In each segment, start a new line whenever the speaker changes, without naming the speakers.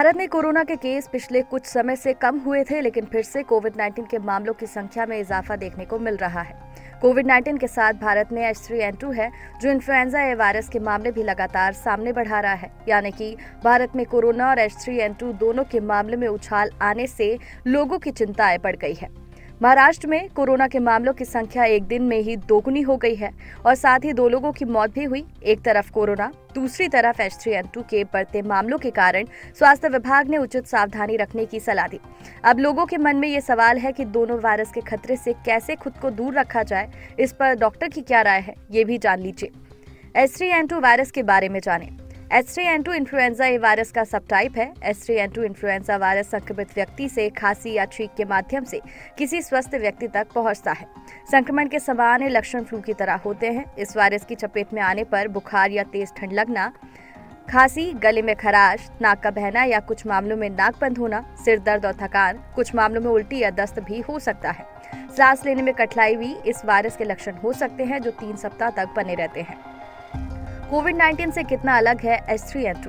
भारत में कोरोना के केस पिछले कुछ समय से कम हुए थे, लेकिन फिर से कोविड-19 के मामलों की संख्या में इजाफा देखने को मिल रहा है। कोविड-19 के साथ भारत में H3N2 है, जो इन्फ्लुएंजा ए वायरस के मामले भी लगातार सामने बढ़ा रहा है। यानी कि भारत में कोरोना और H3N2 दोनों के मामले में उछाल आने से लोगों की चिंताएं बढ़ गई है। महाराष्ट्र में कोरोना के मामलों की संख्या एक दिन में ही दोगुनी हो गई है और साथ ही 2 लोगों की मौत भी हुई। एक तरफ कोरोना, दूसरी तरफ H3N2 के बढ़ते मामलों के कारण स्वास्थ्य विभाग ने उचित सावधानी रखने की सलाह दी। अब लोगों के मन में ये सवाल है कि दोनों वायरस के खतरे से कैसे खुद को दूर रखा जाए। इस पर डॉक्टर की क्या राय है, ये भी जान लीजिए। H3N2 वायरस के बारे में जानें। H3N2 इन्फ्लुएंजा ए वायरस का सब टाइप है। H3N2 इन्फ्लुएंजा वायरस संक्रमित व्यक्ति से खांसी या छींक के माध्यम से किसी स्वस्थ व्यक्ति तक पहुंचता है। संक्रमण के सामान्य लक्षण फ्लू की तरह होते हैं। इस वायरस की चपेट में आने पर बुखार या तेज ठंड लगना, खांसी, गले में खराश, नाक का बहना या कुछ मामलों में नाक बंद होना, सिर दर्द और थकान, कुछ मामलों में उल्टी या दस्त भी हो सकता है। सांस लेने में कठिनाई भी इस वायरस के लक्षण हो सकते हैं, जो 3 सप्ताह तक बने रहते हैं। कोविड-19 से कितना अलग है H3N2?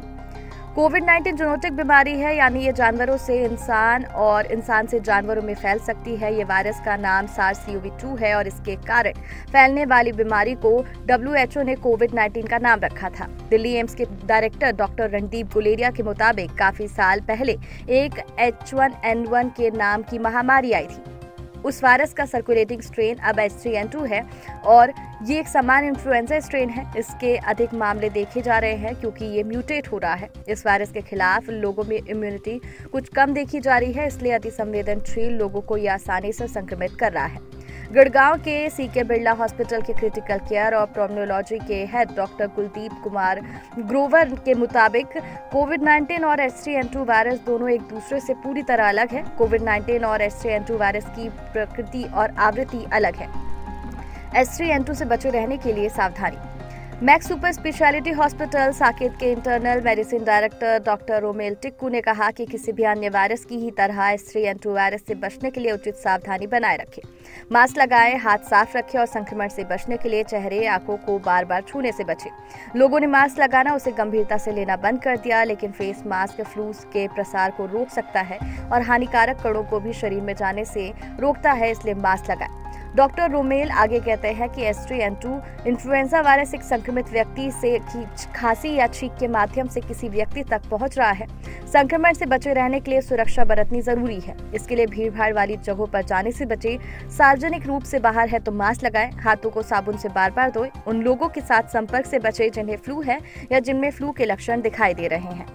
कोविड-19 जूनोटिक बीमारी है, यानी ये जानवरों से इंसान और इंसान से जानवरों में फैल सकती है। ये वायरस का नाम SARS-CoV-2 है और इसके कारण फैलने वाली बीमारी को WHO ने कोविड-19 का नाम रखा था। दिल्ली एम्स के डायरेक्टर डॉक्टर रणदीप गुलेरिया के मुताबिक काफी साल पहले एक H1N1 के नाम की महामारी आई थी। उस वायरस का सर्कुलेटिंग स्ट्रेन अब H3N2 है और ये एक सामान्य इन्फ्लुएंजा स्ट्रेन है। इसके अधिक मामले देखे जा रहे हैं क्योंकि ये म्यूटेट हो रहा है। इस वायरस के खिलाफ लोगों में इम्यूनिटी कुछ कम देखी जा रही है, इसलिए अति संवेदनशील लोगों को ये आसानी से संक्रमित कर रहा है। गुड़गांव के CK बिरला हॉस्पिटल के क्रिटिकल केयर और प्रोमोलॉजी के हेड डॉक्टर कुलदीप कुमार ग्रोवर के मुताबिक कोविड-19 और H3N2 वायरस दोनों एक दूसरे से पूरी तरह अलग है। कोविड-19 और H3N2 वायरस की प्रकृति और आवृत्ति अलग है। H3N2 से बचे रहने के लिए सावधानी। Max super speciality hospital Saket के internal medicine director doctor Romel Tikku ने कहा कि किसी भी अन्य वायरस की ही तरह H3N2 वायरस से बचने के लिए उचित सावधानी बनाए रखें। मास्क लगाएं, हाथ साफ रखें और संक्रमण से बचने के लिए चेहरे, आंखों को बार-बार छूने से बचें। लोगों ने मास्क लगाना उसे गंभीरता से लेना बंद कर दिया, लेकिन फेस मास्क फ्लू के प्रसार को रोक सकता है और हानिकारक कणों को भी शरीर में जाने से रोकता है, इसलिए मास्क लगाएं। डॉक्टर रोमेल आगे कहते हैं कि H3N2 इन्फ्लुएंजा वायरस एक संक्रमित व्यक्ति से खांसी या छींक के माध्यम से किसी व्यक्ति तक पहुंच रहा है। संक्रमण से बचे रहने के लिए सुरक्षा बरतनी जरूरी है। इसके लिए भीड़-भाड़ वाली जगहों पर जाने से बचें। सार्वजनिक रूप से बाहर है तो मास्क लगाएं, हाथों को साबुन से बार-बार धोएं। उन लोगों के साथ संपर्क से बचें जिन्हें फ्लू है या जिनमें फ्लू के लक्षण दिखाई दे रहे हैं।